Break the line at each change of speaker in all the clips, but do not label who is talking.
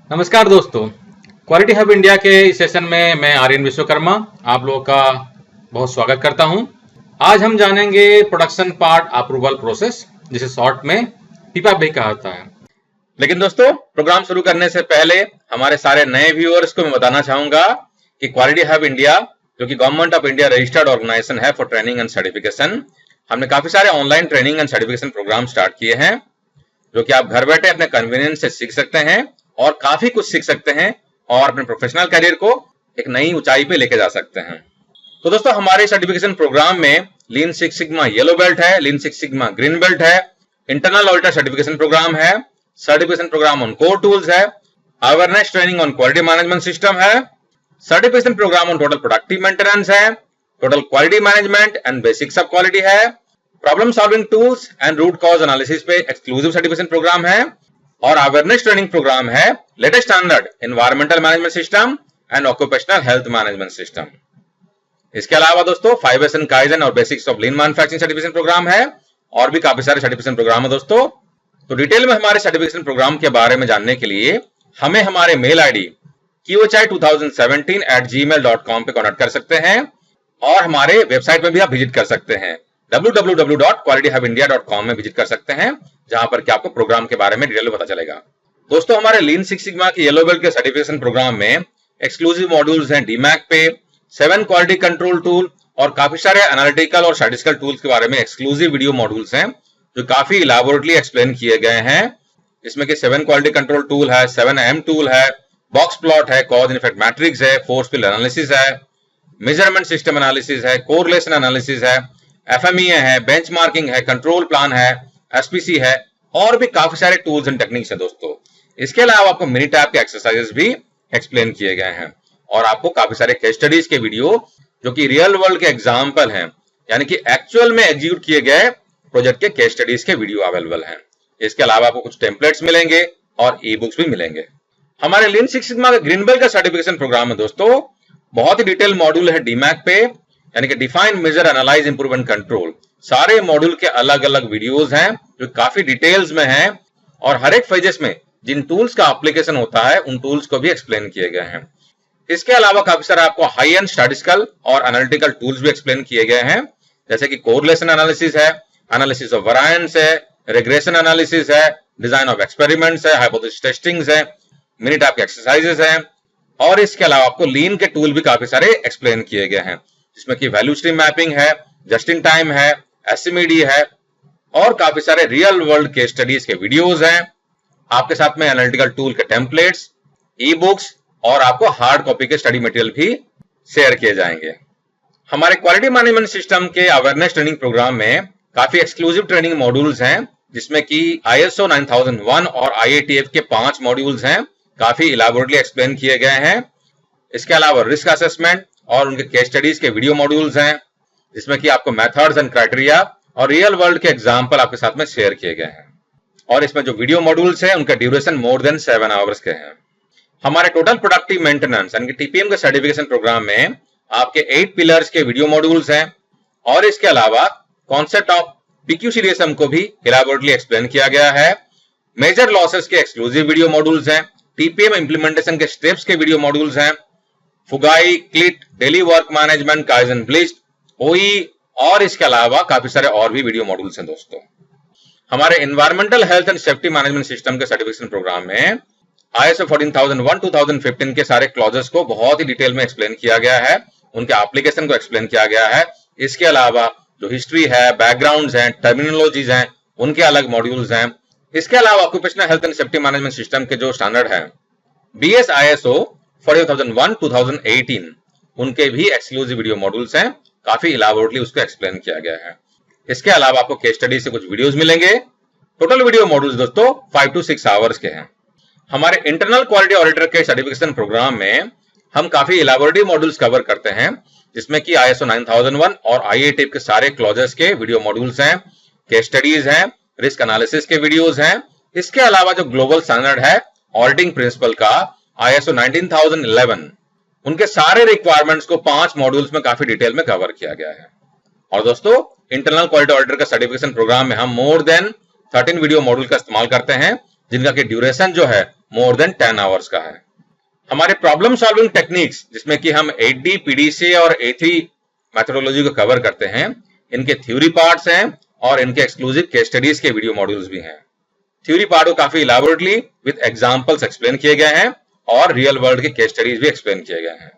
नमस्कार दोस्तों, quality hub India के इस सेशन में मैं आर्यन विश्वकर्मा आप लोगों का बहुत स्वागत करता हूं। आज हम जानेंगे प्रोडक्शन पार्ट अप्रूवल प्रोसेस, जिसे शॉर्ट में पीपा भी कहा जाता है। लेकिन दोस्तों, प्रोग्राम शुरू करने से पहले हमारे सारे नए व्यूअर्स को मैं बताना चाहूंगा कि क्वालिटी हब इंडिया, जो कि government of India registered organisation है फॉर ट्रेनिंग एंड सर्टिफिकेशन, हमने काफी सारे online training and certification programme start किए हैं, जो कि आप घर बैठे अपने कन्वीनियंस से सीख सकते हैं और काफी कुछ सीख सकते हैं और अपने प्रोफेशनल करियर को एक नई ऊंचाई पे लेके जा सकते हैं। तो दोस्तों, हमारे सर्टिफिकेशन प्रोग्राम में lean six sigma yellow belt है, lean six sigma green belt है, इंटरनल ऑडिटर सर्टिफिकेशन प्रोग्राम है, certification programme on core tools है, awareness training on quality management system है, certification programme on total productive maintenance है, total quality management and basics of quality है, problem solving tools and root cause analysis पे exclusive certification programme है, और awareness training programme है latest standard environmental management system and occupational health management system. इसके अलावा दोस्तों 5S kaizen और basics of lean manufacturing certification programme है और भी काफी सारे सर्टिफिकेशन प्रोग्राम है दोस्तों। तो डिटेल में हमारे सर्टिफिकेशन प्रोग्राम के बारे में जानने के लिए हमें हमारे मेल आईडी qohi2017@gmail.com पे कॉन्टेक्ट कर सकते हैं और हमारे वेबसाइट में भी आप विजिट कर सकते हैं www.qualityhubindia.com में विजिट कर सकते हैं, जहां पर कि आपको प्रोग्राम के बारे में डिटेल में पता चलेगा। दोस्तों, हमारे लीन सिक्स सिग्मा के येलो बेल्ट के सर्टिफिकेशन प्रोग्राम में एक्सक्लूसिव मॉड्यूल्स हैं डीमैक पे, 7 क्वालिटी कंट्रोल टूल और काफी सारे एनालिटिकल और स्टैटिस्टिकल टूल्स के बारे में एक्सक्लूसिव वीडियो मॉड्यूल्स हैं, जो काफी इलैबोरेटली एक्सप्लेन किए गए हैं। इसमें कि 7 क्वालिटी कंट्रोल टूल है, 7M टूल है, बॉक्स प्लॉट है, कॉज एंड इफेक्ट मैट्रिक्स है, फोर्स फील्ड एनालिसिस है, मेजरमेंट सिस्टम एनालिसिस है, कोरिलेशन एनालिसिस है, FMEA है, बेंचमार्किंग है, कंट्रोल प्लान है, SPC है और भी काफी सारे टूल्स एंड टेक्निक्स है दोस्तों। इसके अलावा आपको मिनी टैब के एक्सरसाइजेस भी एक्सप्लेन किए गए हैं और आपको काफी सारे केस स्टडीज के वीडियो, जो कि रियल वर्ल्ड के एग्जांपल हैं, यानी कि एक्चुअल में एग्जीक्यूट किए गए प्रोजेक्ट के केस स्टडीज के वीडियो अवेलेबल हैं। इसके अलावा आपको कुछ टेम्पलेट्स मिलेंगे और ई बुक्स भी मिलेंगे। हमारे लीन सिक्स सिग्मा का ग्रीन बेल्ट का सर्टिफिकेशन प्रोग्राम है दोस्तों, बहुत ही डिटेल मॉड्यूल है डीमैक पे, यानी कि define, measure, analyse, improve and control. सारे मॉड्यूल के अलग अलग वीडियोस हैं जो काफी डिटेल्स में हैं और हर एक फेजेस में जिन टूल्स का एप्लीकेशन होता है उन टूल्स को भी एक्सप्लेन किए गए हैं। इसके अलावा काफी सारे आपको हाई एंड स्टैटिस्टिकल और एनालिटिकल टूल्स भी एक्सप्लेन किए गए हैं, जैसे कि कोरिलेशन एनालिसिस है, एनालिसिस ऑफ वेरिएंस है, रिग्रेशन एनालिसिस है, डिजाइन ऑफ एक्सपेरिमेंट्स है, हाइपोथेसिस टेस्टिंग्स है, मिनी टैब के एक्सरसाइजेस हैं और इसके अलावा आपको लीन के टूल भी काफी सारे एक्सप्लेन किए गए हैं, जिसमें कि वैल्यू स्ट्रीम मैपिंग है, जस्ट इन टाइम है, एसएमईडी है और काफी सारे रियल वर्ल्ड केस स्टडीज के वीडियोस हैं। आपके साथ में एनालिटिकल टूल के टेम्पलेट्स, ई बुक्स और आपको हार्ड कॉपी के स्टडी मटेरियल भी शेयर किए जाएंगे। हमारे क्वालिटी मैनेजमेंट सिस्टम के अवेयरनेस ट्रेनिंग प्रोग्राम में काफी एक्सक्लूसिव ट्रेनिंग मॉड्यूल्स हैं, जिसमें कि ISO 9001 और IATF के 5 मॉड्यूल्स हैं, काफी इलैबोरेटली एक्सप्लेन किए गए हैं। इसके अलावा रिस्क असेसमेंट और उनके केस स्टडीज के वीडियो मॉड्यूल्स हैं, जिसमें कि आपको मेथड्स एंड क्राइटेरिया और रियल वर्ल्ड के एग्जांपल आपके साथ में शेयर किए गए हैं और इसमें जो वीडियो मॉड्यूल्स हैं उनका ड्यूरेशन मोर देन 7 आवर्स के हैं। हमारे टोटल प्रोडक्टिव मेंटेनेंस यानी कि TPM के सर्टिफिकेशन प्रोग्राम में आपके 8 पिलर्स के वीडियो मॉड्यूल्स हैं और इसके अलावा कॉन्सेप्ट ऑफ PQCDSM को भी इलैबोरेटली एक्सप्लेन किया गया है। मेजर लॉसेस के एक्सक्लूसिव वीडियो मॉड्यूल्स हैं, TPM इंप्लीमेंटेशन के स्टेप्स के वीडियो मॉड्यूल्स हैं, फुगाई, क्लिट, डेली वर्क मैनेजमेंट, काइजन, ब्लिस्ट, OE और इसके अलावा काफी सारे और भी वीडियो मॉड्यूल्स हैं दोस्तों। हमारे environmental health and safety management system के सर्टिफिकेशन प्रोग्राम में ISO 14001 2015 के सारे क्लॉजेस को बहुत ही डिटेल में एक्सप्लेन किया गया है, उनके एप्लीकेशन को एक्सप्लेन किया गया है। इसके अलावा जो हिस्ट्री है, बैकग्राउंड्स हैं, टर्मिनोलॉजीज हैं, उनके अलग मॉड्यूल्स हैं। इसके अलावा occupational health and safety management system के जो स्टैंडर्ड है BS ISO 45001 2018, उनके भी एक्सक्लूसिव वीडियो मॉड्यूल्स हैं, काफी इलैबोरेटली उसको एक्सप्लेन किया गया है। इसके अलावा आपको केस स्टडी से कुछ वीडियोस मिलेंगे। टोटल वीडियो मॉड्यूल्स दोस्तों 5 to 6 आवर्स के हैं। हमारे इंटरनल क्वालिटी ऑडिटर के सर्टिफिकेशन प्रोग्राम में हम काफी इलैबोरेटिव मॉड्यूल्स कवर करते हैं, जिसमें कि ISO 9001 और IATF के सारे क्लॉजेस के वीडियो मॉड्यूल्स हैं, केस स्टडीज हैं, रिस्क एनालिसिस के वीडियोस हैं। इसके अलावा जो ग्लोबल स्टैंडर्ड है ऑडिटिंग प्रिंसिपल का ISO 19011, उनके सारे रिक्वायरमेंट्स को 5 मॉड्यूल्स में काफी डिटेल में कवर किया गया है। और दोस्तों, इंटरनल क्वालिटी ऑडिटर का सर्टिफिकेशन प्रोग्राम में हम मोर देन 13 वीडियो मॉड्यूल का इस्तेमाल करते हैं, जिनका की ड्यूरेशन जो है मोर देन 10 आवर्स का है। हमारे प्रॉब्लम सॉल्विंग टेक्निक्स, जिसमें कि हम 8D, PDCA और A3 मेथोडोलॉजी को कवर करते हैं, इनके थ्योरी पार्ट्स हैं और इनके एक्सक्लूसिव केस स्टडीज के वीडियो मॉड्यूल्स भी हैं। थ्योरी पार्ट को काफी इलैबोरेटली विद एग्जांपल्स एक्सप्लेन किए गए हैं और रियल वर्ल्ड के केस स्टडीज भी एक्सप्लेन किए गए हैं।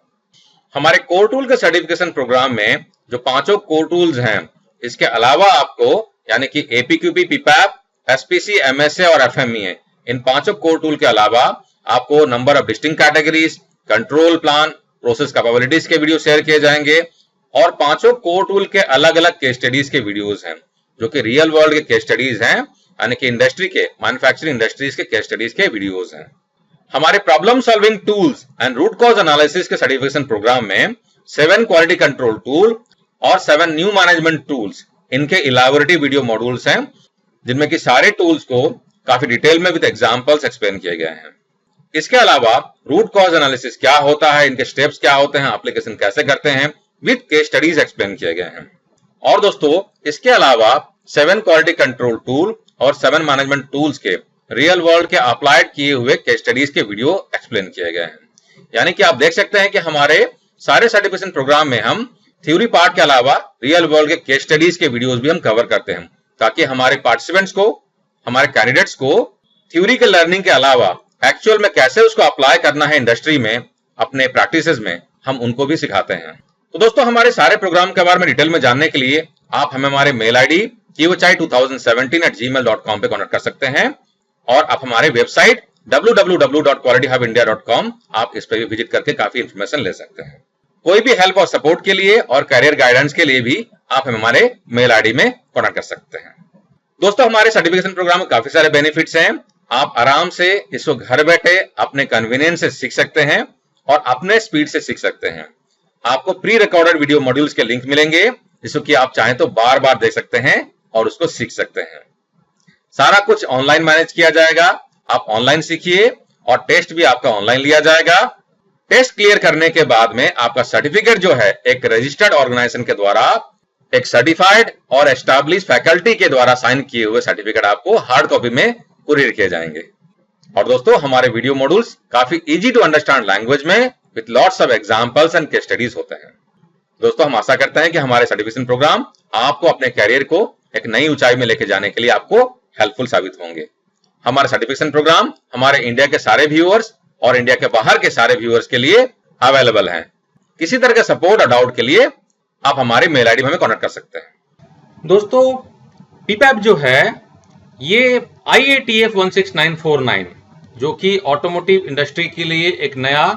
हमारे कोर टूल के सर्टिफिकेशन प्रोग्राम में जो 5 कोर टूल्स हैं, इसके अलावा आपको यानी कि APQP, PPAP, SPC, MSA और FMEA, इन 5 कोर टूल के अलावा आपको number of distinct categories, control plan, process capabilities के वीडियो शेयर किए जाएंगे और 5 कोर टूल के अलग अलग केस स्टडीज के वीडियोस हैं, जो कि रियल वर्ल्ड के केस स्टडीज हैं, यानी कि इंडस्ट्री के, मैन्युफैक्चरिंग इंडस्ट्रीज के केस स्टडीज के वीडियोस हैं। हमारे problem solving tools and root cause analysis के सर्टिफिकेशन प्रोग्राम में 7 क्वालिटी कंट्रोल टूल और 7 न्यू मैनेजमेंट टूल्स, इनके इलैबोरेटिव वीडियो मॉड्यूल्स हैं, जिनमें कि सारे टूल्स को काफी डिटेल में विद एग्जांपल्स एक्सप्लेन किए गए हैं। इसके अलावा रूट कॉज एनालिसिस क्या होता है, इनके स्टेप्स क्या होते हैं, एप्लीकेशन कैसे करते हैं, विद केस स्टडीज एक्सप्लेन किए गए हैं। और दोस्तों, इसके अलावा 7 क्वालिटी कंट्रोल टूल और 7 मैनेजमेंट टूल्स के रियल वर्ल्ड के अप्लाइड किए हुए केस स्टडीज के वीडियो एक्सप्लेन किए गए हैं। यानी कि आप देख सकते हैं कि हमारे सारे सर्टिफिकेशन प्रोग्राम में हम थ्योरी पार्ट के अलावा रियल वर्ल्ड के केस स्टडीज के वीडियोस भी हम कवर करते हैं, ताकि हमारे पार्टिसिपेंट्स को, हमारे कैंडिडेट्स को थ्योरी के लर्निंग के अलावा एक्चुअल में कैसे उसको अप्लाई करना है इंडस्ट्री में, अपने प्रैक्टिसेस में, हम उनको भी सिखाते हैं। तो दोस्तों, हमारे सारे प्रोग्राम के बारे में डिटेल में जानने के लिए आप हमें हमारे मेल ID kivochai2017@gmail.com पे कॉन्टेक्ट कर सकते हैं और आप हमारे वेबसाइट www.qualityhubindia.com आप इस पर भी विजिट करके काफी इंफॉर्मेशन ले सकते हैं। कोई भी हेल्प और सपोर्ट के लिए और करियर गाइडेंस के लिए भी आप हमारे मेल ID में कॉन्टेक्ट कर सकते हैं। दोस्तों, हमारे सर्टिफिकेशन प्रोग्राम में काफी सारे बेनिफिट्स हैं। आप आराम से इसको घर बैठे अपने कन्वीनियंस से सीख सकते हैं और अपने स्पीड से सीख सकते हैं। आपको प्री रिकॉर्डेड वीडियो मॉड्यूल्स के लिंक मिलेंगे, जिसको कि आप चाहें तो बार बार देख सकते हैं और उसको सीख सकते हैं। सारा कुछ ऑनलाइन मैनेज किया जाएगा, आप ऑनलाइन सीखिए और टेस्ट भी आपका ऑनलाइन लिया जाएगा। टेस्ट क्लियर करने के बाद में आपका सर्टिफिकेट जो है एक रजिस्टर्ड ऑर्गेनाइजेशन के द्वारा, एक सर्टिफाइड और एस्टैब्लिश फैकल्टी के द्वारा साइन किए हुए सर्टिफिकेट आपको हार्ड कॉपी में कुरियर किए जाएंगे। और दोस्तों, हमारे वीडियो मॉड्यूल्स काफी इजी टू अंडरस्टैंड लैंग्वेज में with lots of examples and case studies होते हैं। दोस्तों, हम आशा करते हैं कि हमारे सर्टिफिकेशन प्रोग्राम आपको अपने कैरियर को एक नई ऊंचाई में लेके जाने के लिए आपको हेल्पफुल साबित होंगे। हमारे सर्टिफिकेशन प्रोग्राम हमारे इंडिया के सारे व्यूअर्स और इंडिया के बाहर के सारे व्यूअर्स के लिए अवेलेबल हैं। किसी तरह के सपोर्ट और डाउट के लिए आप हमारे मेल ID में हमें कॉन्टेक्ट कर सकते हैं।
दोस्तों, PPAP जो है ये IATF 16949 जो कि ऑटोमोटिव इंडस्ट्री के लिए एक नया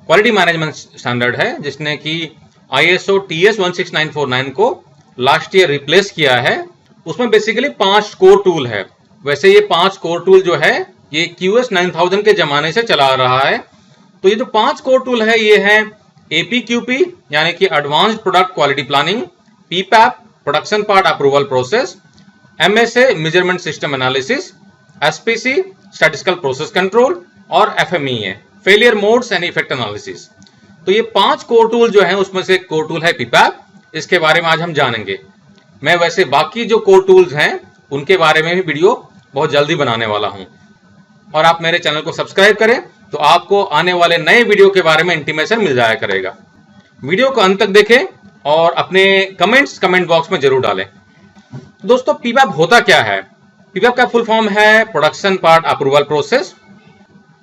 क्वालिटी मैनेजमेंट स्टैंडर्ड है, जिसने कि ISO TS 16949 को लास्ट ईयर रिप्लेस किया है। उसमें बेसिकली 5 कोर टूल है। वैसे ये 5 कोर टूल जो है ये QS 9000 के जमाने से चला रहा है। तो ये जो 5 कोर टूल है ये है APQP यानी कि advanced product quality planning, PPAP production part approval process, MSA measurement system analysis, SPC statistical process control और FMEA failure modes and effect analysis. तो ये 5 कोर टूल जो है उसमें से एक कोर टूल है PPAP। इसके बारे में आज हम जानेंगे। मैं वैसे बाकी जो कोर टूल्स हैं उनके बारे में भी वीडियो बहुत जल्दी बनाने वाला हूं। और आप मेरे चैनल को सब्सक्राइब करें तो आपको आने वाले नए वीडियो के बारे में इंटीमेशन मिल जाया करेगा। वीडियो को अंत तक देखें और अपने कमेंट्स कमेंट बॉक्स में जरूर डालें। दोस्तों, PPAP होता क्या है? PPAP का फुल फॉर्म है प्रोडक्शन पार्ट अप्रूवल प्रोसेस।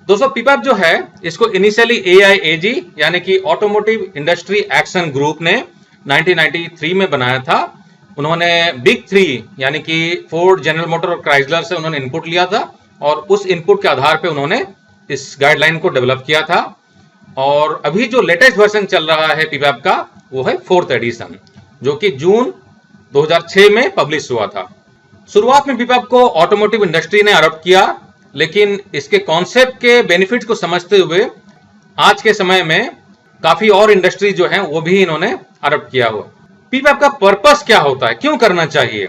दोस्तों, PPAP जो है इसको इनिशियली AIAG यानी कि ऑटोमोटिव इंडस्ट्री एक्शन ग्रुप ने 1993 में बनाया था। उन्होंने बिग 3 यानी कि फोर्ड, जनरल मोटर और क्राइसलर से उन्होंने इनपुट लिया था और उस इनपुट के आधार पे उन्होंने इस गाइडलाइन को डेवलप किया था। और अभी जो लेटेस्ट वर्जन चल रहा है PPAP का वो है 4th एडिशन, जो कि जून 2006 में पब्लिश हुआ था। शुरुआत में PPAP को ऑटोमोटिव इंडस्ट्री ने अडॉप्ट किया, लेकिन इसके कॉन्सेप्ट के बेनिफिट्स को समझते हुए आज के समय में काफी और इंडस्ट्री जो है वो भी इन्होंने अडॉप्ट किया हुआ। PPAP का पर्पस क्या होता है, क्यों करना चाहिए?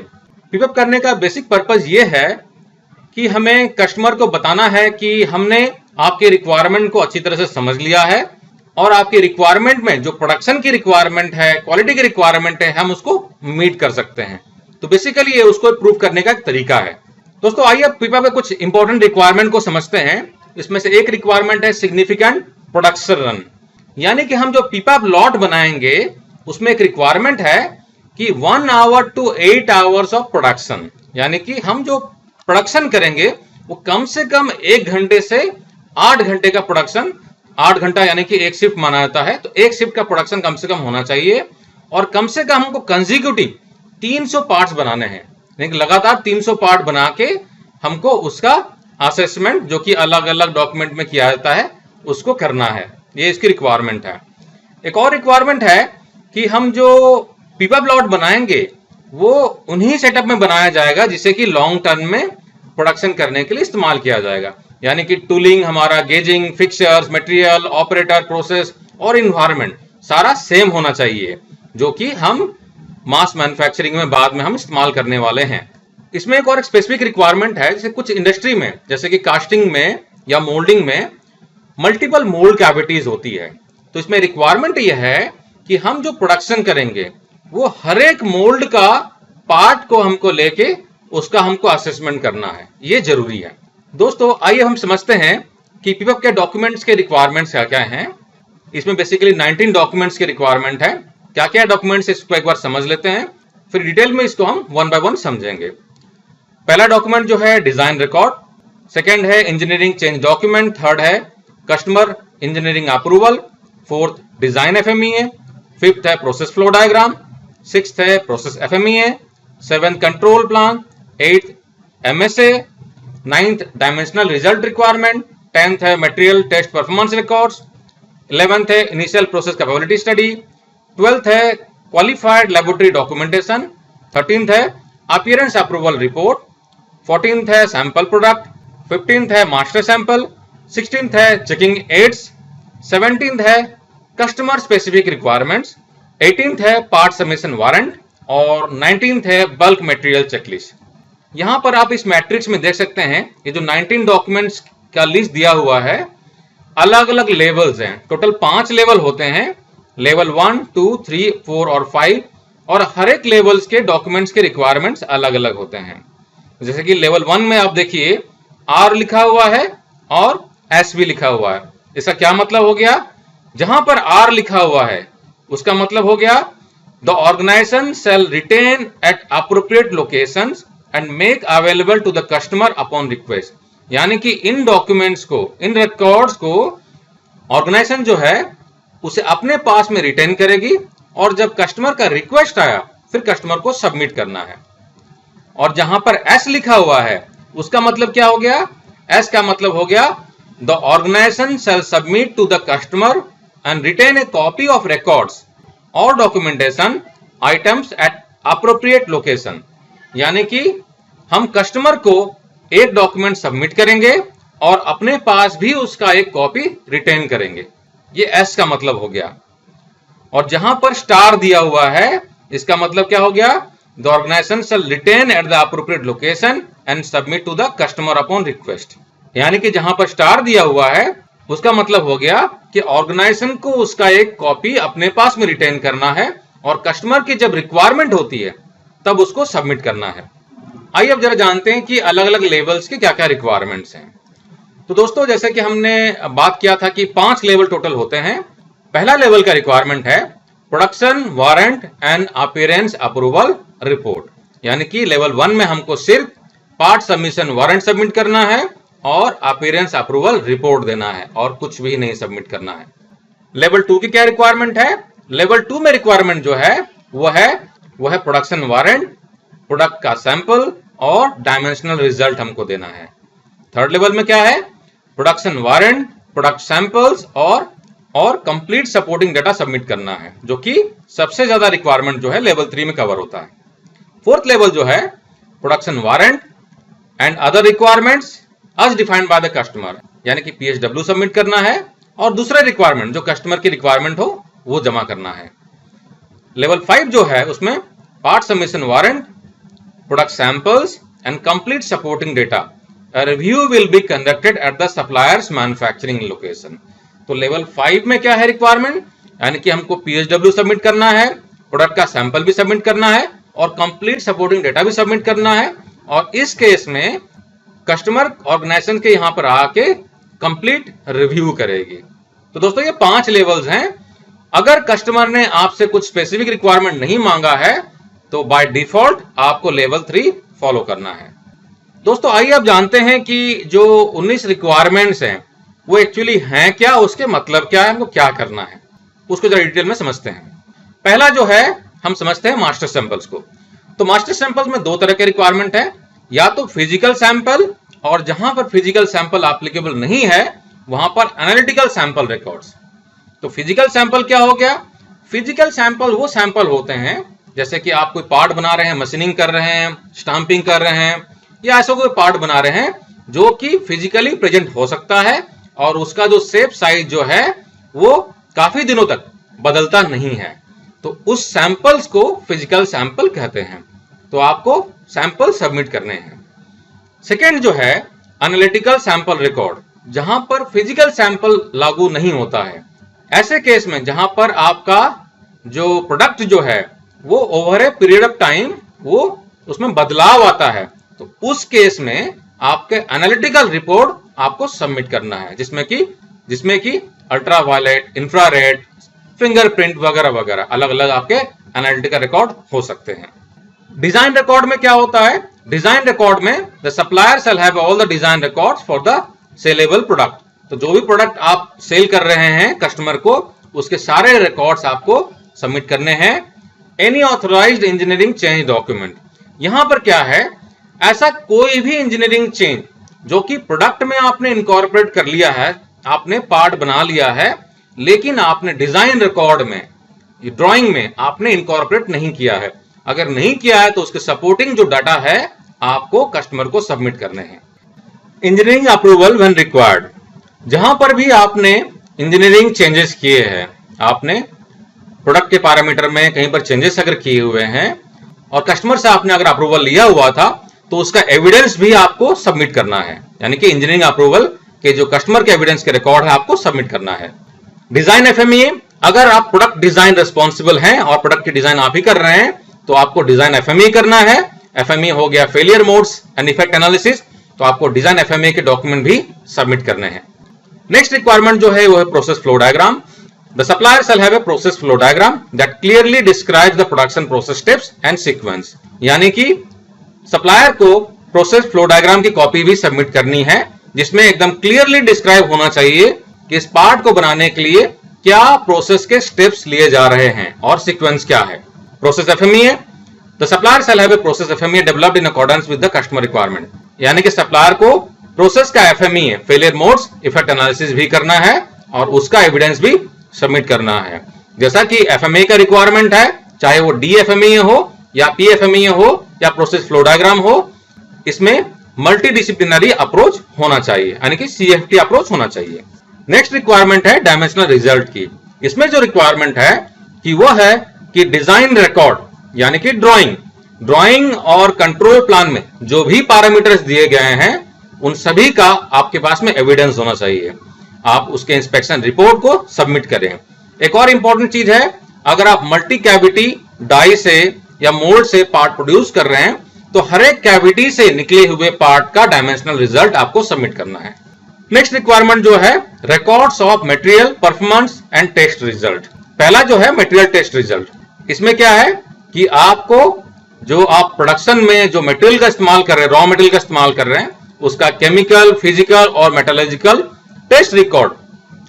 PPAP करने का बेसिक पर्पस ये है कि हमें कस्टमर को बताना है कि हमने आपके रिक्वायरमेंट को अच्छी तरह से समझ लिया है और आपकी रिक्वायरमेंट में जो प्रोडक्शन की रिक्वायरमेंट है, क्वालिटी की रिक्वायरमेंट है, हम उसको मीट कर सकते हैं। तो बेसिकली ये उसको प्रूव करने का एक तरीका है। दोस्तों आइए अब पीपैब के कुछ इंपॉर्टेंट रिक्वायरमेंट को समझते हैं। इसमें से एक रिक्वायरमेंट है सिग्निफिकेंट प्रोडक्शन रन, यानी कि हम जो पीपैब लॉट बनाएंगे उसमें एक रिक्वायरमेंट है कि 1 hour to 8 hours of production, यानी कि हम जो प्रोडक्शन करेंगे वो कम से कम 1 घंटे से 8 घंटे का प्रोडक्शन, 8 घंटा यानी कि एक शिफ्ट माना जाता है, तो एक शिफ्ट का प्रोडक्शन कम से कम होना चाहिए। और कम से कम हमको कंसेक्यूटिव 300 पार्ट्स बनाने हैं, यानी लगातार 300 पार्ट बना के हमको उसका असेसमेंट, जो कि अलग अलग डॉक्यूमेंट में किया जाता है, उसको करना है। ये इसकी रिक्वायरमेंट है। एक और रिक्वायरमेंट है कि हम जो पीपैब लॉट बनाएंगे वो उन्हीं सेटअप में बनाया जाएगा जिसे कि लॉन्ग टर्म में प्रोडक्शन करने के लिए इस्तेमाल किया जाएगा, यानी कि टूलिंग हमारा, gauging, fixtures, material, operator, process और इन्वायरमेंट सारा सेम होना चाहिए, जो कि हम मास मैन्युफैक्चरिंग में बाद में हम इस्तेमाल करने वाले हैं। इसमें एक और स्पेसिफिक रिक्वायरमेंट है, जैसे कुछ इंडस्ट्री में, जैसे कि कास्टिंग में या मोल्डिंग में मल्टीपल मोल्ड कैविटीज होती है। तो इसमें रिक्वायरमेंट यह है कि हम जो प्रोडक्शन करेंगे वो हर एक मोल्ड का पार्ट को हमको लेके उसका हमको असेसमेंट करना है, ये जरूरी है। दोस्तों आइए हम समझते हैं कि पीपैब के डॉक्यूमेंट्स के रिक्वायरमेंट्स क्या क्या हैं। इसमें बेसिकली 19 डॉक्यूमेंट्स की रिक्वायरमेंट है। क्या क्या डॉक्यूमेंट्स इसको एक बार समझ लेते हैं, फिर डिटेल में इसको हम 1 बाय 1 समझेंगे। पहला डॉक्यूमेंट जो है डिजाइन रिकॉर्ड, सेकंड है इंजीनियरिंग चेंज डॉक्यूमेंट, थर्ड है customer engineering approval, fourth design FMEA, fifth है प्रोसेस फ्लो डायग्राम, सिक्स्थ है process FMEA, seventh control plan, eighth MSA, ninth dimensional result requirement, 10th है material test performance records, 11th है initial process capability study, 12th है qualified laboratory documentation, 13th है appearance approval report, 14th है sample product, 15th है master sample, 16th है checking ads, 17th है customer specific requirements, 18th है part submission warrant और 19th है बल्क मटेरियल चेकलिस्ट। यहां पर आप इस मैट्रिक्स में देख सकते हैं ये जो 19 डॉक्यूमेंट्स का लिस्ट दिया हुआ है, अलग अलग लेवल्स हैं। टोटल 5 लेवल होते हैं, लेवल 1, 2, 3, 4 और 5, और हर एक लेवल्स के डॉक्यूमेंट्स के रिक्वायरमेंट्स अलग अलग होते हैं। जैसे कि लेवल 1 में आप देखिए आर लिखा हुआ है और एस भी लिखा हुआ है। इसका क्या मतलब हो गया, जहां पर आर लिखा हुआ है उसका मतलब हो गया the organisation shall retain at appropriate locations and make available to the customer upon request, यानी कि इन डॉक्यूमेंट्स को, इन रिकॉर्ड्स को ऑर्गेनाइजेशन जो है उसे अपने पास में रिटेन करेगी और जब कस्टमर का रिक्वेस्ट आया फिर कस्टमर को सबमिट करना है। और जहां पर एस लिखा हुआ है उसका मतलब क्या हो गया, एस का मतलब हो गया the organisation shall submit to the customer and retain a copy of records और documentation items at appropriate location, यानी कि हम कस्टमर को एक डॉक्यूमेंट सबमिट करेंगे और अपने पास भी उसका एक कॉपी रिटेन करेंगे, ये एस का मतलब हो गया। और जहां पर स्टार दिया हुआ है इसका मतलब क्या हो गया, the organisation shall retain at the appropriate location and submit to the customer upon request, यानी कि जहां पर स्टार दिया हुआ है उसका मतलब हो गया कि ऑर्गेनाइजेशन को उसका एक कॉपी अपने पास में रिटेन करना है और कस्टमर की जब रिक्वायरमेंट होती है तब उसको सबमिट करना है। आइए अब जरा जानते हैं कि अलग अलग लेवल्स के क्या क्या रिक्वायरमेंट्स हैं। तो दोस्तों जैसे कि हमने बात किया था कि 5 लेवल टोटल होते हैं। पहला लेवल का रिक्वायरमेंट है production warrant and appearance approval report, यानी कि लेवल 1 में हमको सिर्फ पार्ट सबमिशन वारंट सबमिट करना है और अपीयरेंस अप्रूवल रिपोर्ट देना है और कुछ भी नहीं सबमिट करना है। लेवल 2 की क्या रिक्वायरमेंट है, लेवल 2 में रिक्वायरमेंट जो है वो है प्रोडक्शन वारंट, प्रोडक्ट का सैंपल और डायमेंशनल रिजल्ट हमको देना है। थर्ड लेवल में क्या है, प्रोडक्शन वारंट, प्रोडक्ट सैंपल्स और कंप्लीट सपोर्टिंग डाटा सबमिट करना है, जो कि सबसे ज्यादा रिक्वायरमेंट जो है लेवल 3 में कवर होता है। फोर्थ लेवल जो है production warrant and other requirements as defined by the customer, यानी कि PSW सबमिट करना है और दूसरे रिक्वायरमेंट जो कस्टमर की रिक्वायरमेंट हो वो जमा करना है। लेवल 5 जो है उसमें part submission warrant, product samples and complete supporting data, a review will be conducted at the suppliers manufacturing location. तो लेवल 5 में क्या है रिक्वायरमेंट, यानी कि हमको PSW सबमिट करना है, प्रोडक्ट का सैंपल भी सबमिट करना है और कंप्लीट सपोर्टिंग डेटा भी सबमिट करना है। और इस केस में कस्टमर ऑर्गेनाइजेशन के यहां पर आके कंप्लीट रिव्यू करेगी। तो दोस्तों ये 5 लेवल्स हैं। अगर कस्टमर ने आपसे कुछ स्पेसिफिक रिक्वायरमेंट नहीं मांगा है तो बाय डिफॉल्ट आपको लेवल 3 फॉलो करना है। दोस्तों आइए अब जानते हैं कि जो 19 रिक्वायरमेंट्स हैं वो एक्चुअली हैं क्या, उसके मतलब क्या है, हमको क्या करना है, उसको जरा डिटेल में समझते हैं। पहला जो है हम समझते हैं मास्टर सैंपल्स को। तो मास्टर सैंपल्स में 2 तरह के रिक्वायरमेंट है, या तो फिजिकल सैंपल, और जहां पर फिजिकल सैंपल एप्लीकेबल नहीं है वहां पर एनालिटिकल सैंपल रिकॉर्ड्स। तो फिजिकल सैंपल क्या हो गया? फिजिकल सैंपल वो सैंपल होते हैं जैसे कि आप कोई पार्ट बना रहे हैं, मशीनिंग कर रहे हैं, स्टाम्पिंग कर रहे हैं, या ऐसा कोई पार्ट बना रहे हैं जो कि फिजिकली प्रेजेंट हो सकता है और उसका जो शेप साइज जो है वो काफी दिनों तक बदलता नहीं है। तो उस सैंपल्स को फिजिकल सैंपल कहते हैं। तो आपको सैंपल सबमिट करने हैं। सेकेंड जो है एनालिटिकल सैंपल रिकॉर्ड, जहां पर फिजिकल सैंपल लागू नहीं होता है। ऐसे केस में जहां पर आपका जो प्रोडक्ट जो है वो over a period of time वो उसमें बदलाव आता है, तो उस केस में आपके एनालिटिकल रिपोर्ट आपको सबमिट करना है, जिसमें कि अल्ट्रावायलेट, इंफ्रारेड, फिंगरप्रिंट वगैरह वगैरह अलग अलग आपके एनालिटिकल रिकॉर्ड हो सकते हैं। डिजाइन रिकॉर्ड में क्या होता है? डिजाइन रिकॉर्ड में the supplier shall have all the design records for the saleable product. तो जो भी प्रोडक्ट आप सेल कर रहे हैं कस्टमर को, उसके सारे रिकॉर्ड्स आपको सबमिट करने हैं। Any authorised engineering change document, यहां पर क्या है, ऐसा कोई भी इंजीनियरिंग चेंज जो कि प्रोडक्ट में आपने इनकॉर्पोरेट कर लिया है, आपने पार्ट बना लिया है, लेकिन आपने डिजाइन रिकॉर्ड में, ड्राइंग में आपने इनकॉर्पोरेट नहीं किया है। अगर नहीं किया है तो उसके सपोर्टिंग जो डाटा है आपको कस्टमर को सबमिट करने हैं। इंजीनियरिंग अप्रूवल व्हेन रिक्वायर्ड, जहां पर भी आपने इंजीनियरिंग चेंजेस किए हैं, आपने प्रोडक्ट के पैरामीटर में कहीं पर चेंजेस अगर किए हुए हैं और कस्टमर से आपने अगर अप्रूवल लिया हुआ था तो उसका एविडेंस भी आपको सबमिट करना है। यानी कि इंजीनियरिंग अप्रूवल के जो कस्टमर के एविडेंस के रिकॉर्ड है आपको सबमिट करना है। डिजाइन एफएमईए, अगर आप प्रोडक्ट डिजाइन रिस्पॉन्सिबल हैं और प्रोडक्ट की डिजाइन आप ही कर रहे हैं तो आपको डिजाइन एफएमईए करना है। एफएमईए हो गया failure modes and effect analysis, तो आपको डिजाइन एफएमईए के डॉक्यूमेंट भी सबमिट करने हैं। नेक्स्ट रिक्वायरमेंट जो है वो है process flow diagram. The supplier shall have a process flow diagram that clearly describes the production process steps and sequence. यानी कि सप्लायर को प्रोसेस फ्लो डायग्राम की कॉपी भी सबमिट करनी है, जिसमें एकदम क्लियरली डिस्क्राइब होना चाहिए कि इस पार्ट को बनाने के लिए क्या प्रोसेस के स्टेप्स लिए जा रहे हैं और सीक्वेंस क्या है। Process FMEA, the supplier shall have a process FMEA developed in accordance with the customer requirement. यानी कि सप्लायर को प्रोसेस का FMEA, failure modes, effect analysis भी करना है और उसका एविडेंस भी सबमिट करना है। जैसा कि एफएमईए का रिक्वायरमेंट है, चाहे वो डीएफएमईए हो या पीएफएमईए हो या प्रोसेस फ्लो डायग्राम हो, इसमें मल्टी डिसिप्लिनरी अप्रोच होना चाहिए, यानी कि सीएफटी अप्रोच होना चाहिए। नेक्स्ट रिक्वायरमेंट है डायमेंशनल रिजल्ट की। इसमें जो रिक्वायरमेंट है कि वो है कि डिजाइन रिकॉर्ड, यानी कि ड्राइंग और कंट्रोल प्लान में जो भी पैरामीटर्स दिए गए हैं उन सभी का आपके पास में एविडेंस होना चाहिए। आप उसके इंस्पेक्शन रिपोर्ट को सबमिट करें। एक और इंपॉर्टेंट चीज है, अगर आप मल्टी कैविटी डाई से या मोल्ड से पार्ट प्रोड्यूस कर रहे हैं तो हर एक कैविटी से निकले हुए पार्ट का डायमेंशनल रिजल्ट आपको सबमिट करना है। नेक्स्ट रिक्वायरमेंट जो है records of material performance and test result. पहला जो है मटेरियल टेस्ट रिजल्ट, इसमें क्या है कि आपको जो आप प्रोडक्शन में जो मटेरियल का इस्तेमाल कर रहे हैं, रॉ मटेरियल का इस्तेमाल कर रहे हैं, उसका केमिकल, फिजिकल और मेटलर्जिकल टेस्ट रिकॉर्ड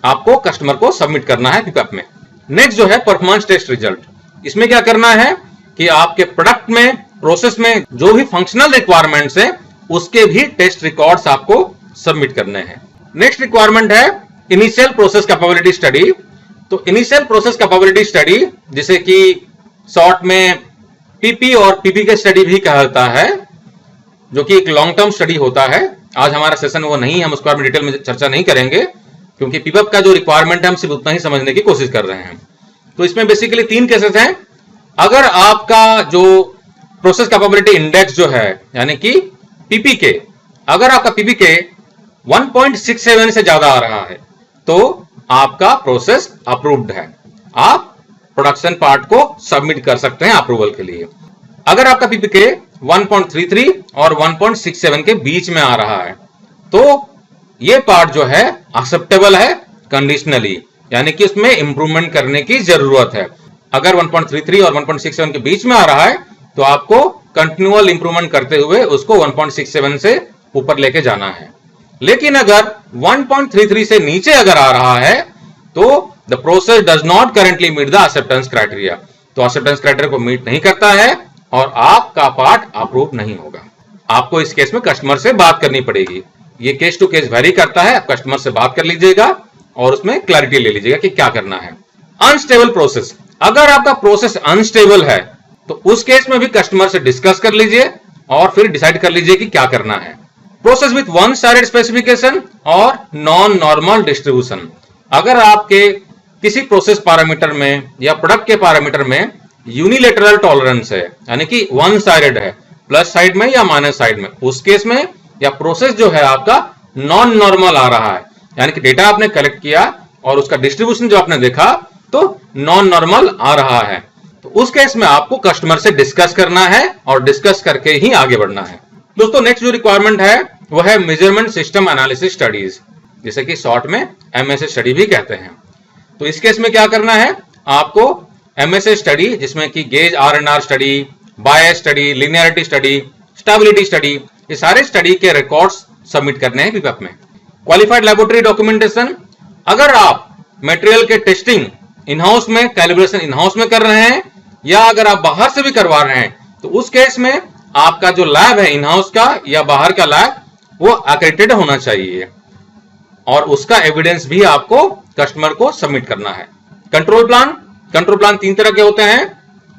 आपको कस्टमर को सबमिट करना है पिकअप में। नेक्स्ट जो है परफॉर्मेंस टेस्ट रिजल्ट, इसमें क्या करना है कि आपके प्रोडक्ट में, प्रोसेस में जो भी फंक्शनल रिक्वायरमेंट्स है उसके भी टेस्ट रिकॉर्ड्स आपको सबमिट करने हैं। नेक्स्ट रिक्वायरमेंट है इनिशियल प्रोसेस कैपेबिलिटी स्टडी। तो इनिशियल प्रोसेस कैपेबिलिटी स्टडी, जिसे कि शॉर्ट में पीपी और पीपी के स्टडी भी कहा जाता है, जो कि एक लॉन्ग टर्म स्टडी होता है। आज हमारा सेशन वो नहीं, हम उसके बारे में डिटेल में चर्चा नहीं करेंगे क्योंकि पीपअप का जो रिक्वायरमेंट है हम सिर्फ उतना ही समझने की कोशिश कर रहे हैं। तो इसमें बेसिकली 3 केसेस हैं। अगर आपका जो प्रोसेस कैपेबिलिटी इंडेक्स जो है, यानी कि पीपीके, अगर आपका पीपीके 1.67 से ज्यादा आ रहा है तो आपका प्रोसेस अप्रूव्ड है, आप प्रोडक्शन पार्ट को सबमिट कर सकते हैं अप्रूवल के लिए। अगर आपका पीपीके 1.33 और 1.67 के बीच में आ रहा है, तो ये पार्ट जो है एक्सेप्टेबल है कंडीशनली, यानी कि उसमें इंप्रूवमेंट करने की जरूरत है। अगर 1.33 और 1.67 के बीच में आ रहा है तो आपको कंटिन्यूअल इंप्रूवमेंट करते हुए उसको 1.67 से ऊपर लेके जाना है। लेकिन अगर 1.33 से नीचे अगर आ रहा है तो the process does not currently meet the acceptance criteria, तो एक्सेप्टेंस क्राइटेरिया को मीट नहीं करता है और आपका पार्ट अप्रूव नहीं होगा। आपको इस केस में कस्टमर से बात करनी पड़ेगी। ये केस टू केस वेरी करता है, आप कस्टमर से बात कर लीजिएगा और उसमें क्लैरिटी ले लीजिएगा कि क्या करना है। अनस्टेबल प्रोसेस, अगर आपका प्रोसेस अनस्टेबल है तो उस केस में भी कस्टमर से डिस्कस कर लीजिए और फिर डिसाइड कर लीजिए कि क्या करना है। Process with one sided specification और नॉन नॉर्मल डिस्ट्रीब्यूशन, अगर आपके किसी प्रोसेस पैरामीटर में या प्रोडक्ट के पैरामीटर में यूनिलेटरल टॉलरेंस है, यानी कि वन साइडेड है, प्लस साइड में या माइनस साइड में, उस केस में या प्रोसेस जो है आपका नॉन नॉर्मल आ रहा है, यानी कि डेटा आपने कलेक्ट किया और उसका डिस्ट्रीब्यूशन जो आपने देखा तो नॉन नॉर्मल आ रहा है, तो उस केस में आपको कस्टमर से डिस्कस करना है और डिस्कस करके ही आगे बढ़ना है। दोस्तों नेक्स्ट जो रिक्वायरमेंट है वह है मेजरमेंट सिस्टम एनालिसिस स्टडीज, जिसे कि शॉर्ट में एमएसए स्टडी भी कहते हैं। तो इस केस में क्या करना है, आपको एमएसए स्टडी जिसमें कि gauge R&R study, bias study, linearity study, stability study, ये सारे स्टडी के रिकॉर्ड्स सबमिट करने हैं पीपीएफ में। क्वालिफाइड लैबोरेटरी डॉक्यूमेंटेशन, अगर आप मटेरियल के टेस्टिंग इन हाउस में, कैलिब्रेशन इन हाउस में कर रहे हैं या अगर आप बाहर से भी करवा रहे हैं तो उस केस में आपका जो लैब है इन हाउस का या बाहर का लैब वो एक्रेडिटेड होना चाहिए और उसका एविडेंस भी आपको कस्टमर को सबमिट करना है। कंट्रोल प्लान 3 तरह के होते हैं,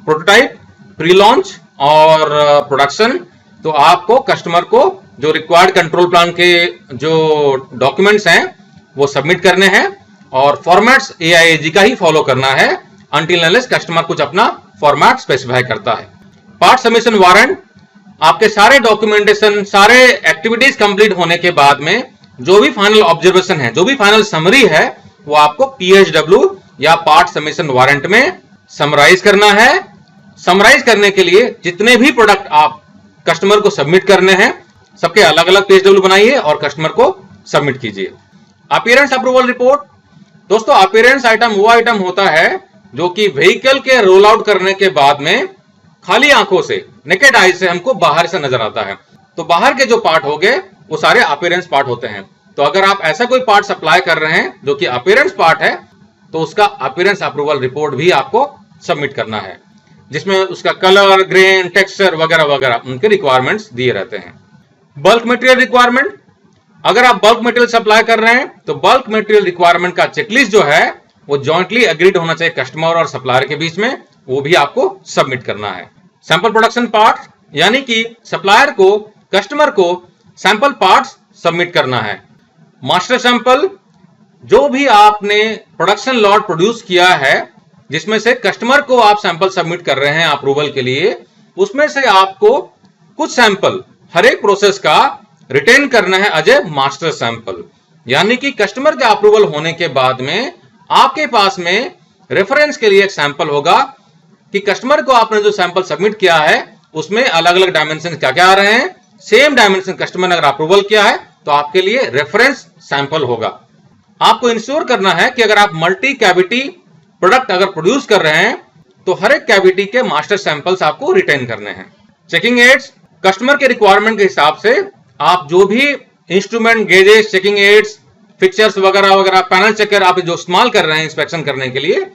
प्रोटोटाइप, प्री लॉन्च और प्रोडक्शन। तो आपको कस्टमर को जो रिक्वायर्ड कंट्रोल प्लान के जो डॉक्यूमेंट्स हैं वो सबमिट करने हैं और फॉर्मेट्स AIAG का ही फॉलो करना है अनटिल अनलेस कस्टमर कुछ अपना फॉर्मेट स्पेसिफाई करता है। पार्ट सबमिशन वारंट, आपके सारे डॉक्यूमेंटेशन, सारे एक्टिविटीज कंप्लीट होने के बाद में जो भी फाइनल ऑब्जर्वेशन है, जो भी फाइनल समरी है, वो आपको PHW या पार्ट सबमिशन वारंट में समराइज करना है। समराइज करने के लिए जितने भी प्रोडक्ट आप कस्टमर को सबमिट करने हैं सबके अलग अलग PHW बनाइए और कस्टमर को सबमिट कीजिए। अपीयरेंस अप्रूवल रिपोर्ट, दोस्तों अपीयरेंस आइटम वो आइटम होता है जो कि व्हीकल के रोल आउट करने के बाद में खाली आंखों से, नेकेड आई से हमको बाहर से नजर आता है, तो बाहर के जो पार्ट हो गए वो सारे अपीयरेंस पार्ट होते हैं। तो अगर आप ऐसा कोई पार्ट सप्लाई कर रहे हैं जो कि अपीयरेंस पार्ट है तो उसका अपीयरेंस अप्रूवल रिपोर्ट भी आपको सबमिट करना है, जिसमें उसका कलर, ग्रेन, टेक्सचर वगैरह वगैरह उनके रिक्वायरमेंट्स दिए रहते हैं। बल्क मटेरियल रिक्वायरमेंट, अगर आप बल्क मटेरियल सप्लाई कर रहे हैं तो बल्क मटेरियल रिक्वायरमेंट का चेकलिस्ट जो है वो जॉइंटली एग्रीड होना चाहिए कस्टमर और सप्लायर के बीच में, वो भी आपको सबमिट करना है। सैंपल प्रोडक्शन पार्ट, यानी कि सप्लायर को कस्टमर को सैंपल पार्ट्स सबमिट करना है। मास्टर सैंपल, जो भी आपने प्रोडक्शन लॉट प्रोड्यूस किया है जिसमें से कस्टमर को आप सैंपल सबमिट कर रहे हैं अप्रूवल के लिए, उसमें से आपको कुछ सैंपल हर एक प्रोसेस का रिटेन करना है एज ए मास्टर सैंपल, यानी कि कस्टमर के अप्रूवल होने के बाद में आपके पास में रेफरेंस के लिए एक सैंपल होगा कि कस्टमर को आपने जो सैंपल सबमिट किया है उसमें अलग अलग डायमेंशन क्या क्या आ रहे हैं, सेम डायमेंशन कस्टमर ने अगर अप्रूवल किया है तो आपके लिए रेफरेंस सैंपल होगा। आपको इंश्योर करना है कि अगर आप मल्टी कैविटी प्रोडक्ट अगर प्रोड्यूस कर रहे हैं तो हर एक कैविटी के मास्टर सैंपल्स आपको रिटेन करने हैं। चेकिंग एड्स, कस्टमर के रिक्वायरमेंट के हिसाब से आप जो भी instrument, gauges, checking aids, fixtures वगैरह वगैरह, पैनल चेकर आप जो इस्तेमाल कर रहे हैं इंस्पेक्शन करने के लिए,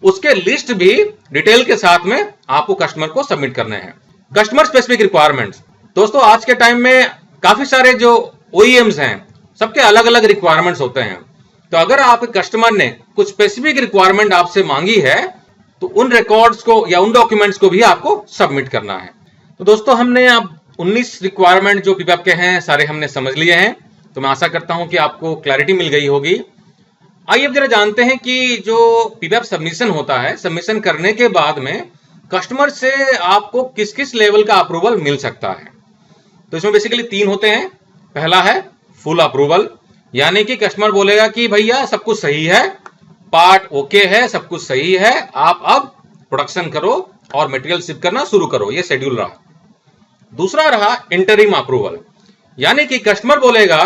उसके लिस्ट भी डिटेल के साथ में आपको कस्टमर को सबमिट करने हैं। कस्टमर स्पेसिफिक रिक्वायरमेंट्स, दोस्तों आज के टाइम में काफी सारे जो OEMs हैं सबके अलग अलग रिक्वायरमेंट्स होते हैं, तो अगर आपके कस्टमर ने कुछ स्पेसिफिक रिक्वायरमेंट आपसे मांगी है तो उन रिकॉर्ड्स को या उन डॉक्यूमेंट्स को भी आपको सबमिट करना है। तो दोस्तों हमने अब 19 रिक्वायरमेंट जो पीपीएफ के हैं सारे हमने समझ लिए हैं, तो मैं आशा करता हूं कि आपको क्लैरिटी मिल गई होगी। आइए अब जरा जानते हैं कि जो पीपीएफ सबमिशन होता है, सबमिशन करने के बाद में कस्टमर से आपको किस किस लेवल का अप्रूवल मिल सकता है। तो इसमें बेसिकली 3 होते हैं। पहला है फुल अप्रूवल, यानी कि कस्टमर बोलेगा कि भैया सब कुछ सही है, पार्ट ओके है, सब कुछ सही है, आप अब प्रोडक्शन करो और मटेरियल शिप करना शुरू करो, ये शेड्यूल रहा। दूसरा रहा इंटरिम अप्रूवल, यानी कि कस्टमर बोलेगा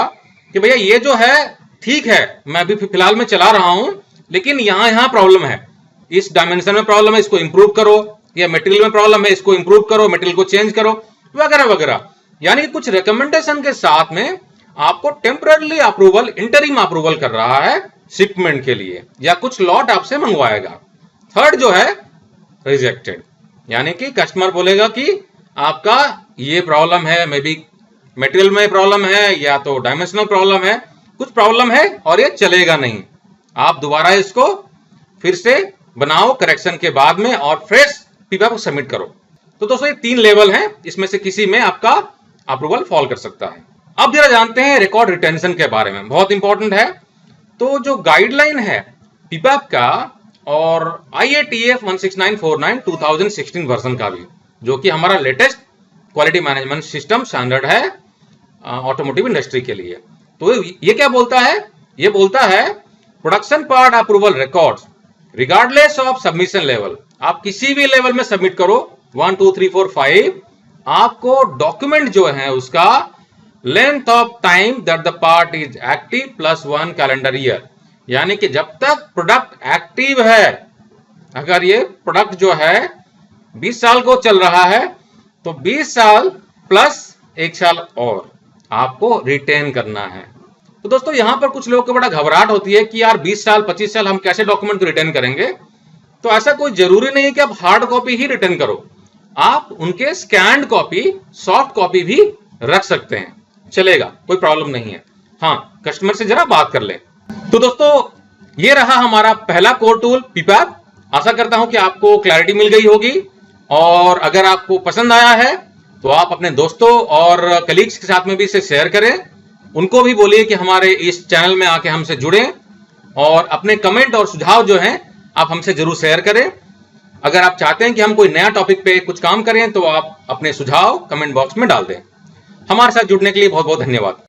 कि भैया ये जो है ठीक है, मैं अभी फिलहाल में चला रहा हूं, लेकिन यहां प्रॉब्लम है, इस डायमेंशन में प्रॉब्लम है, इसको इंप्रूव करो, या मटेरियल में प्रॉब्लम है, इसको इंप्रूव करो, मटेरियल को चेंज करो, वगैरह वगैरह। यानी कि कुछ रिकमेंडेशन के साथ में आपको टेम्पररी अप्रूवल, इंटरिम अप्रूवल कर रहा है शिपमेंट के लिए, या कुछ लॉट आपसे मंगवाएगा। थर्ड जो है रिजेक्टेड, यानी कि कस्टमर बोलेगा कि आपका ये प्रॉब्लम है, मे बी मटेरियल में प्रॉब्लम है या तो डायमेंशनल प्रॉब्लम है, कुछ प्रॉब्लम है और ये चलेगा नहीं, आप दोबारा इसको फिर से बनाओ करेक्शन के बाद में और फ्रेश पीपैप को सबमिट करो। तो दोस्तों ये 3 लेवल हैं, इसमें से किसी में आपका अप्रूवल फॉल कर सकता है। अब जरा जानते हैं रिकॉर्ड रिटेंशन के बारे में, बहुत इंपॉर्टेंट है। तो जो गाइडलाइन है पीपैप का और IATF 16949 2016 वर्जन का भी, जो कि हमारा latest quality management system standard है ऑटोमोटिव इंडस्ट्री के लिए, तो ये क्या बोलता है? ये बोलता है production part approval records regardless of submission level, आप किसी भी लेवल में सबमिट करो 1 2 3 4 5, आपको डॉक्यूमेंट जो है उसका length of time that the part is active plus 1 calendar year, यानी कि जब तक प्रोडक्ट एक्टिव है, अगर ये प्रोडक्ट जो है 20 साल को चल रहा है तो 20 साल प्लस 1 साल और आपको रिटेन करना है। तो दोस्तों यहां पर कुछ लोगों को बड़ा घबराहट होती है कि यार 20 साल 25 साल हम कैसे डॉक्यूमेंट को रिटेन करेंगे। तो ऐसा कोई जरूरी नहीं है कि आप हार्ड कॉपी ही रिटर्न करो, आप उनके स्कैन्ड कॉपी, सॉफ्ट कॉपी भी रख सकते हैं, चलेगा, कोई प्रॉब्लम नहीं है। हाँ, कस्टमर से जरा बात कर लें। तो दोस्तों ये रहा हमारा पहला कोर टूल पीपैप। आशा करता हूं कि आपको क्लैरिटी मिल गई होगी, और अगर आपको पसंद आया है तो आप अपने दोस्तों और कलीग्स के साथ में भी इसे शेयर करें, उनको भी बोलिए कि हमारे इस चैनल में आके हमसे जुड़ें, और अपने कमेंट और सुझाव जो हैं आप हमसे जरूर शेयर करें। अगर आप चाहते हैं कि हम कोई नया टॉपिक पे कुछ काम करें तो आप अपने सुझाव कमेंट बॉक्स में डाल दें। हमारे साथ जुड़ने के लिए बहुत बहुत धन्यवाद।